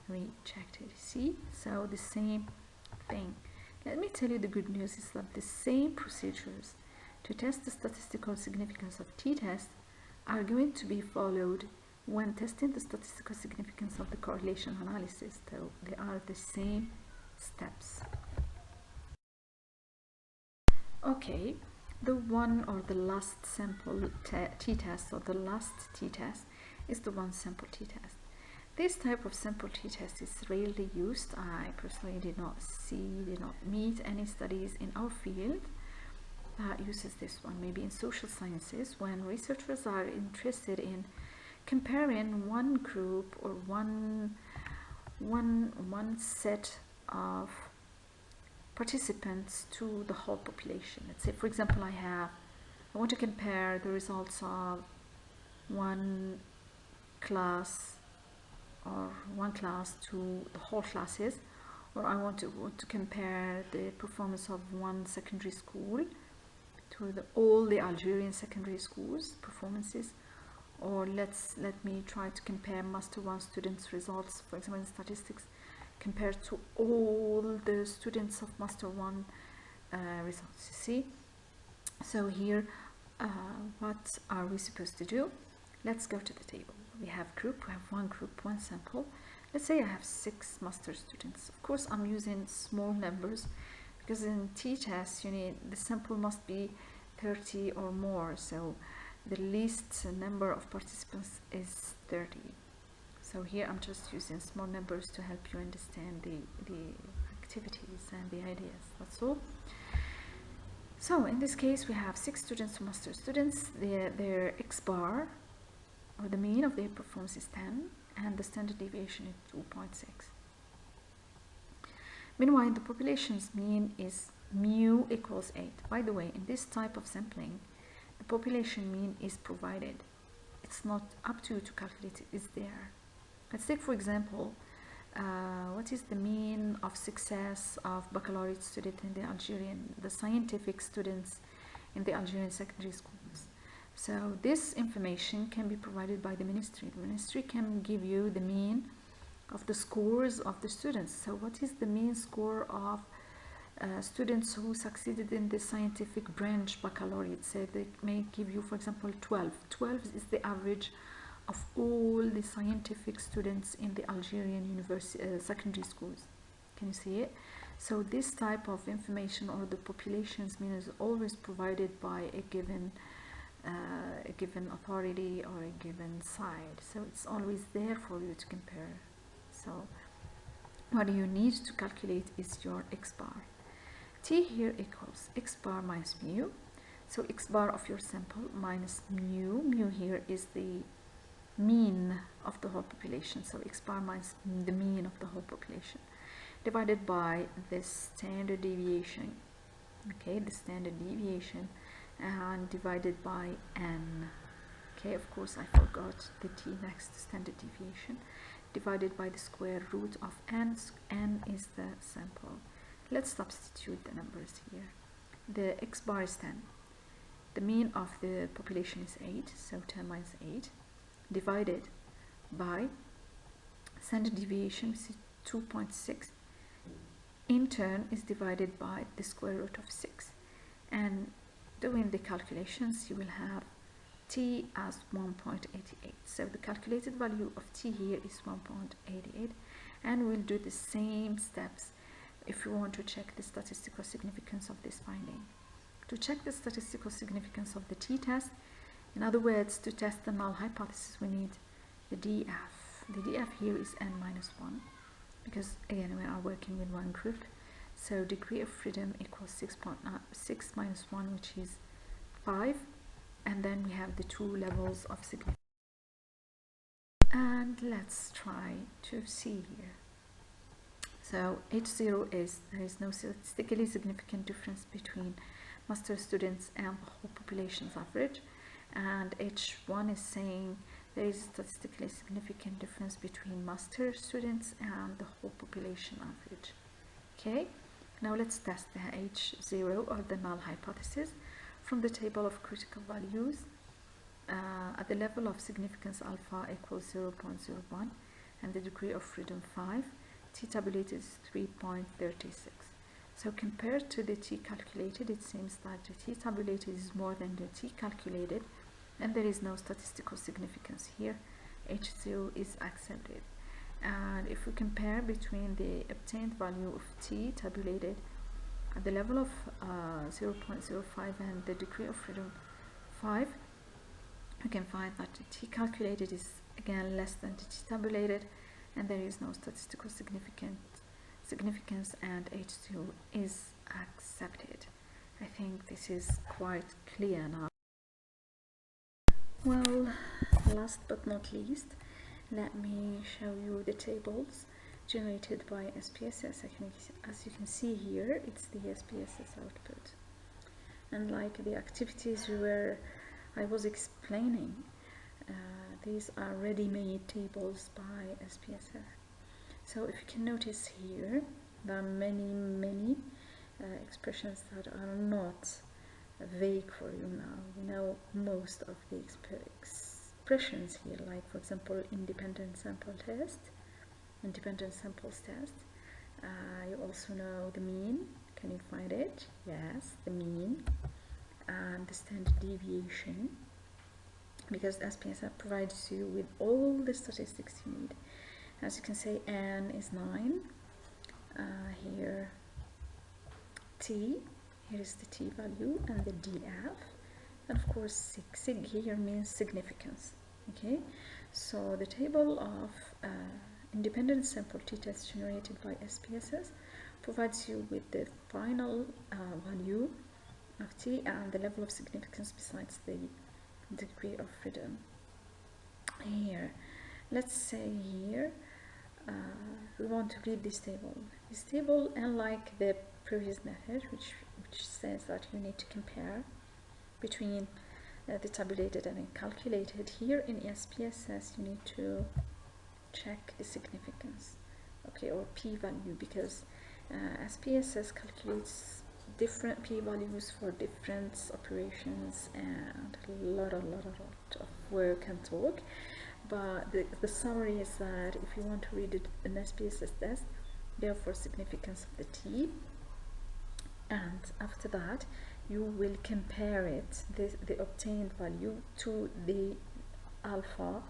rechecked it. See, so the same thing. Let me tell you, the good news is that the same procedures to test the statistical significance of t-test are going to be followed when testing the statistical significance of the correlation analysis. So they are the same steps. Okay, the one or the last sample t-test, or the last t-test, is the one sample t-test. This type of sample t-test is rarely used. I personally did not meet any studies in our field that uses this one. Maybe in social sciences, when researchers are interested in comparing one group or one set of participants to the whole population. Let's say, for example, I want to compare the results of one class to the whole classes, or I want to compare the performance of one secondary school to all the Algerian secondary schools performances, or let me try to compare Master 1 students' results, for example, in statistics, compared to all the students of Master 1 results. You see? So here, what are we supposed to do? Let's go to the table. We have one group, one sample. Let's say I have 6 master students. Of course, I'm using small numbers because in t-test, the sample must be 30 or more. So the least number of participants is 30. So here I'm just using small numbers to help you understand the activities and the ideas. That's all. So in this case, we have 6 students, master students. Their X bar, or the mean of their performance, is 10, and the standard deviation is 2.6. Meanwhile, the population's mean is mu equals 8. By the way, in this type of sampling, the population mean is provided. It's not up to you to calculate it, it's there. Let's take, for example, what is the mean of success of baccalaureate student in the scientific students in the Algerian secondary schools. So this information can be provided by the ministry. The ministry can give you the mean of the scores of the students. So what is the mean score of students who succeeded in the scientific branch baccalaureate? Say they may give you, for example, 12. 12 is the average of all the scientific students in the Algerian university secondary schools. Can you see it? So this type of information, or the population's mean, is always provided by a given authority or a given side. So it's always there for you to compare. So what you need to calculate is your X bar. T here equals X bar minus mu. So X bar of your sample minus mu. Mu here is the mean of the whole population. So X bar minus the mean of the whole population, divided by the standard deviation. Okay, the standard deviation, and divided by n. Okay, of course I forgot the t next to standard deviation, divided by the square root of n. N is the sample. Let's substitute the numbers here. The X bar is 10. The mean of the population is 8, so 10 minus 8, divided by standard deviation, which is 2.6. In turn is divided by the square root of 6. And doing the calculations, you will have t as 1.88. So the calculated value of t here is 1.88, and we'll do the same steps if you want to check the statistical significance of this finding. To check the statistical significance of the t-test, in other words, to test the null hypothesis, we need the df. The df here is n minus 1, because again we are working with one group. So degree of freedom equals 6 minus 1, which is 5, and then we have the 2 levels of significance. And let's try to see here. So H0 is, there is no statistically significant difference between master students and the whole population's average, and H1 is saying there is a statistically significant difference between master students and the whole population average. Okay, now let's test the H0, or the null hypothesis, from the table of critical values. At the level of significance alpha equals 0.01, and the degree of freedom 5, t tabulated is 3.36. So compared to the t calculated, it seems that the t tabulated is more than the t calculated, and there is no statistical significance here. H0 is accepted. And if we compare between the obtained value of t tabulated at the level of 0.05 and the degree of freedom 5, we can find that the t calculated is again less than the t tabulated, and there is no statistical significance, and H0 is accepted. I think this is quite clear now. Well, last but not least, let me show you the tables generated by SPSS. As you can see here, it's the SPSS output. And like the activities where I was explaining, these are ready-made tables by SPSS. So if you can notice here, there are many expressions that are not vague for you now. You know most of the expressions here, like for example independent samples test. You also know the mean. Can you find it? Yes, the mean and the standard deviation, because SPSS provides you with all the statistics you need. As you can see, n is 9. Here t, here is the t value and the df, and of course sig here means significance. Okay, so the table of independent sample t-test generated by SPSS provides you with the final value of t and the level of significance besides the degree of freedom. Here, let's say here we want to read this table. This table, unlike the previous method, which says that you need to compare between the tabulated and calculated, here in SPSS you need to check the significance, okay, or p-value, because SPSS calculates different p-values for different operations, and a lot of work and talk. But the summary is that if you want to read an SPSS test, therefore significance of the t, and after that you will compare it, the obtained value, to the alpha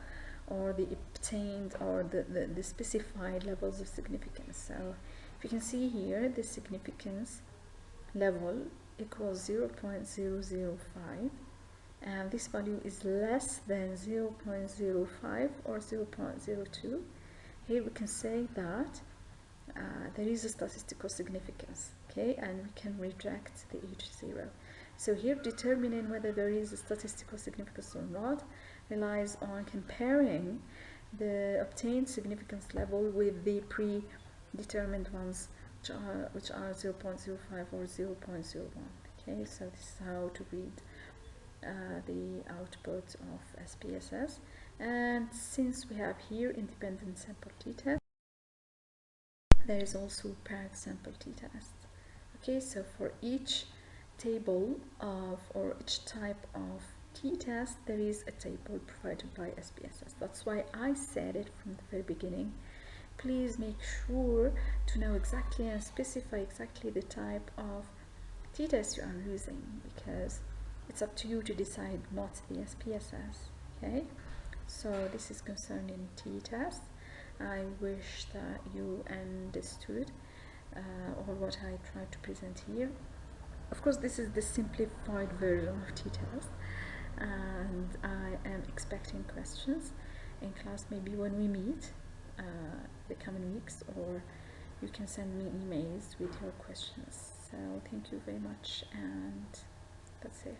or the obtained or the specified levels of significance. So if you can see here, the significance level equals 0.005, and this value is less than 0.05 or 0.02. Here we can say that there is a statistical significance, okay, and we can reject the H0. So here, determining whether there is a statistical significance or not relies on comparing the obtained significance level with the predetermined ones, which are 0.05 or 0.01. Okay, so this is how to read the output of SPSS. And since we have here independent sample t-test, there is also paired sample t-test. Okay, so for each table of, or each type of t-test, there is a table provided by SPSS. That's why I said it from the very beginning. Please make sure to know exactly and specify exactly the type of t-test you are using, because it's up to you to decide, not the SPSS. Okay, so this is concerning t-test. I wish that you understood all what I tried to present here. Of course, this is the simplified version of t-test, and I am expecting questions in class, maybe when we meet the coming weeks, or you can send me emails with your questions. So thank you very much, and that's it.